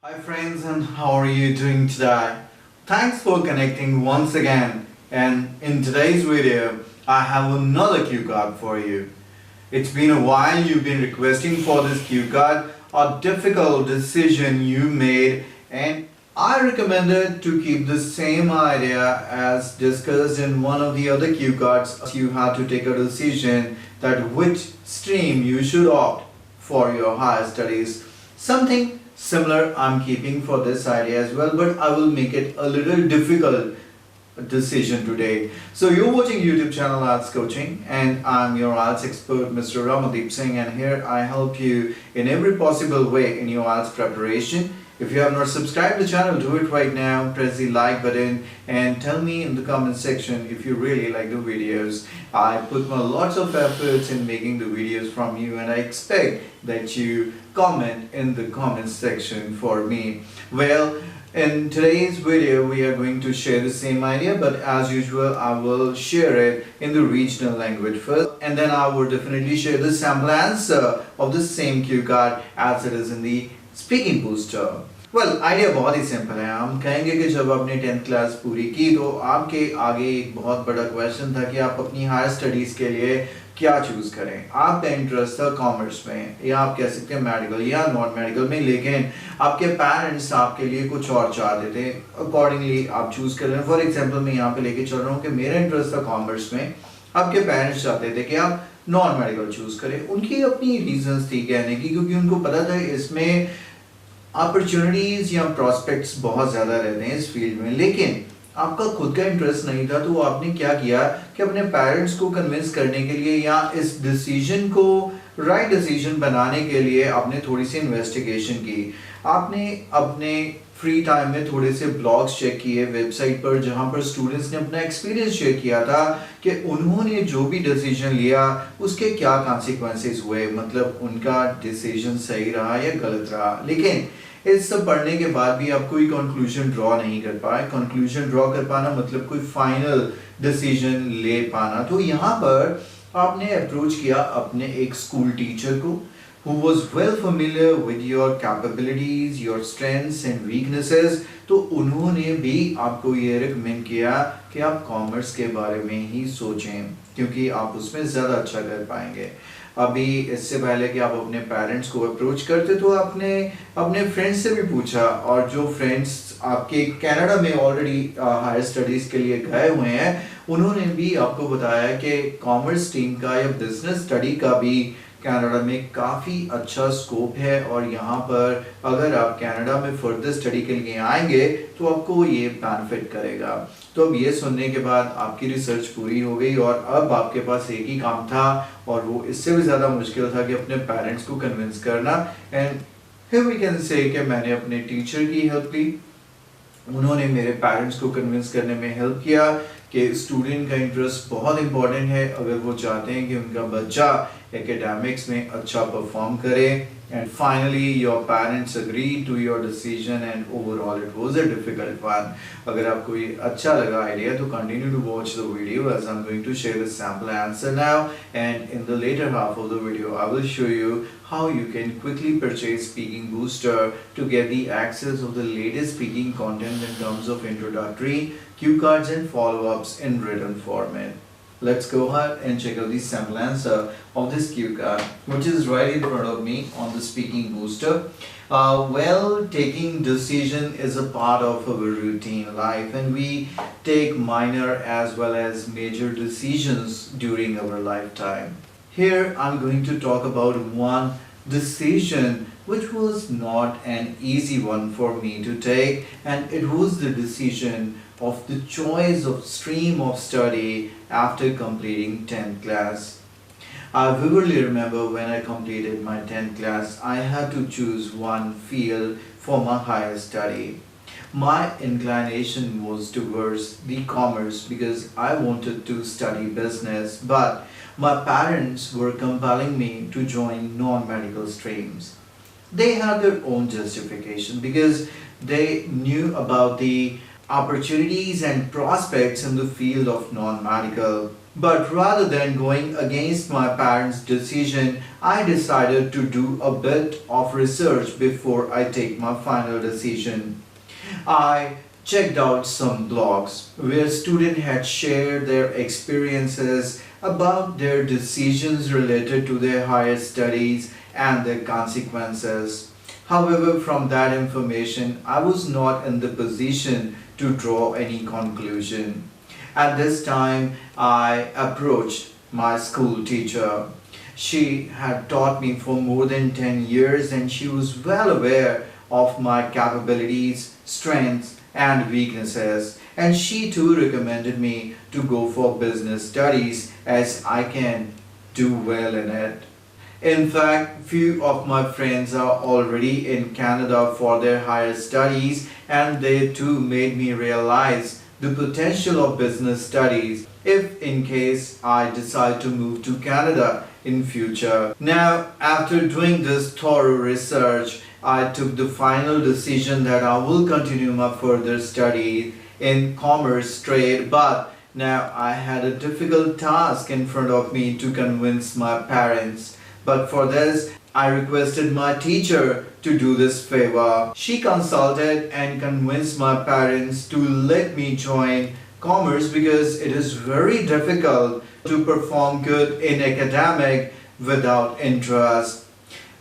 Hi friends, and how are you doing today? Thanks for connecting once again, and in today's video I have another cue card for you. It's been a while you've been requesting for this cue card, a difficult decision you made, and I recommended to keep the same idea as discussed in one of the other cue cards. You had to take a decision that which stream you should opt for your higher studies. Something similar I'm keeping for this idea as well, but I will make it a little difficult decision today. So you're watching YouTube channel IELTS Coaching, and I'm your IELTS expert Mr. Ramandeep Singh, and here I help you in every possible way in your IELTS preparation. If you have not subscribed to the channel, do it right now. Press the like button and tell me in the comment section if you really like the videos. I put my lots of efforts in making the videos from you, and I expect that you comment in the comment section for me. Well, in today's video we are going to share the same idea, but as usual I will share it in the regional language first, and then I will definitely share the sample answer of the same cue card as it is in the speaking booster. Well idea बहुत ही simple है। हम कहेंगे कि जब आपने 10th class पूरी की तो आपके आगे एक बहुत बड़ा क्वेश्चन था कि आप अपनी हायर स्टडीज़ के लिए क्या चूज़ करें। आपका इंटरेस्ट था कॉमर्स में, या आप कह सकते हैं मेडिकल या नॉन मेडिकल में, लेकिन आपके पेरेंट्स आपके लिए कुछ और चाहते थे, अकॉर्डिंगली आप चूज़ कर रहे हैं। फॉर एग्जाम्पल मैं यहाँ पे लेके चल रहा हूँ कि मेरा इंटरेस्ट था कॉमर्स में, आपके पेरेंट्स चाहते थे कि आप नॉन मेडिकल चूज करें। उनकी अपनी रीजंस थी कहने की, क्योंकि उनको पता था इसमें अपॉर्चुनिटीज या प्रॉस्पेक्ट्स बहुत ज़्यादा रहते हैं इस फील्ड में, लेकिन आपका खुद का इंटरेस्ट नहीं था। तो आपने क्या किया कि अपने पेरेंट्स को कन्विंस करने के लिए या इस डिसीजन को राइट डिसीजन बनाने के लिए आपने थोड़ी सी इन्वेस्टिगेशन की। आपने अपने फ्री टाइम में थोड़े से ब्लॉग्स चेक किए वेबसाइट पर, जहां पर स्टूडेंट्स ने अपना एक्सपीरियंस शेयर किया था कि उन्होंने जो भी डिसीजन लिया उसके क्या कॉन्सिक्वेंसेस हुए, मतलब उनका डिसीजन सही रहा या गलत रहा। लेकिन इस सब पढ़ने के बाद भी आप कोई कंक्लूजन ड्रॉ नहीं कर पाए। कंक्लूजन ड्रॉ कर पाना मतलब कोई फाइनल डिसीजन ले पाना। तो यहाँ पर आपने अप्रोच किया अपने एक स्कूल टीचर को, who was well familiar with your capabilities, your strengths and weaknesses। तो उन्होंने भी आपको ये रिकमेंड किया कि आप कॉमर्स के बारे में ही सोचें, क्योंकि आप उसमें ज़्यादा अच्छा कर पाएंगे। अभी इससे पहले कि आप अपने पेरेंट्स को अप्रोच करते तो आपने अपने फ्रेंड्स से भी पूछा, और जो फ्रेंड्स आपके कनाडा में ऑलरेडी हायर स्टडीज़ के लिए गए हुए हैं उन्होंने भी आपको बताया कि कॉमर्स स्ट्रीम का या बिजनेस स्टडी का भी कनाडा में काफ़ी अच्छा स्कोप है, और यहाँ पर अगर आप कनाडा में फर्दर स्टडी के लिए आएंगे तो आपको ये बेनिफिट करेगा। तो अब ये सुनने के बाद आपकी रिसर्च पूरी हो गई, और अब आपके पास एक ही काम था, और वो इससे भी ज़्यादा मुश्किल था कि अपने पेरेंट्स को कन्विंस करना। And here we can say कि मैंने अपने टीचर की हेल्प ली, उन्होंने मेरे पेरेंट्स को कन्विंस करने में हेल्प किया कि स्टूडेंट का इंटरेस्ट बहुत इंपॉर्टेंट है अगर वो चाहते हैं कि उनका बच्चा एकेडमिक्स में अच्छा परफॉर्म करे। And finally your parents agree to your decision, and overall it was a difficult one. अगर आपको ये अच्छा लगा आइडिया तो continue to watch the video as I am going to share the sample answer now, and in the latter half of the video I will show you how you can quickly purchase Speaking Booster to get the access of the latest speaking content in terms of introductory, cue cards and follow-ups in written format. Let's go ahead and check out the sample answer of this cue card, which is right in front of me on the Speaking Booster. Well, taking decision is a part of our routine life, and we take minor as well as major decisions during our lifetime. Here I'm going to talk about one decision which was not an easy one for me to take, and it was the decision of the choice of stream of study after completing 10th class. I vividly remember when I completed my 10th class, I had to choose one field for my higher study. My inclination was towards the commerce because I wanted to study business, but my parents were compelling me to join non-medical streams. They had their own justification because they knew about the opportunities and prospects in the field of non-medical. But rather than going against my parents' decision, I decided to do a bit of research before I take my final decision. I checked out some blogs where students had shared their experiences about their decisions related to their higher studies and their consequences. However, from that information, I was not in the position to draw any conclusion. At this time, I approached my school teacher. She had taught me for more than 10 years and she was well aware of my capabilities, strengths, and weaknesses. And she too recommended me to go for business studies as I can do well in it. In fact, few of my friends are already in Canada for their higher studies and they too made me realize the potential of business studies if in case I decide to move to Canada in future. Now, after doing this thorough research, I took the final decision that I will continue my further study in commerce trade, but now I had a difficult task in front of me to convince my parents. But for this, I requested my teacher to do this favor. She consulted and convinced my parents to let me join commerce because it is very difficult to perform good in academic without interest.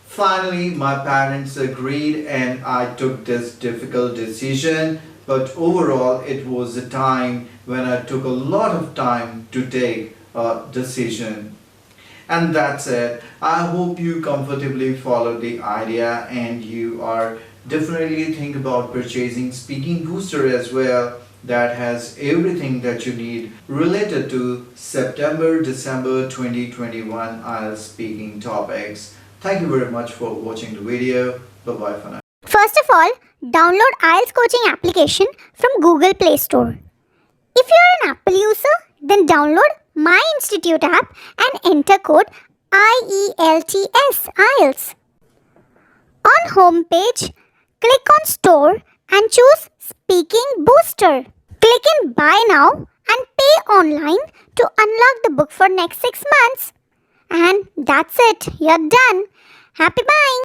Finally, my parents agreed and I took this difficult decision, but overall it was a time when I took a lot of time to take a decision. And that's it. I hope you comfortably followed the idea and you are definitely think about purchasing speaking booster as well that has everything that you need related to September December 2021 IELTS speaking topics. Thank you very much for watching the video. Bye bye for now. First of all, download IELTS coaching application from Google Play Store. If you are an Apple user, then download My Institute app and enter code IELTS IELTS. On home page, click on Store and choose Speaking Booster. Click in Buy Now and pay online to unlock the book for next 6 months. And that's it. You're done. Happy buying!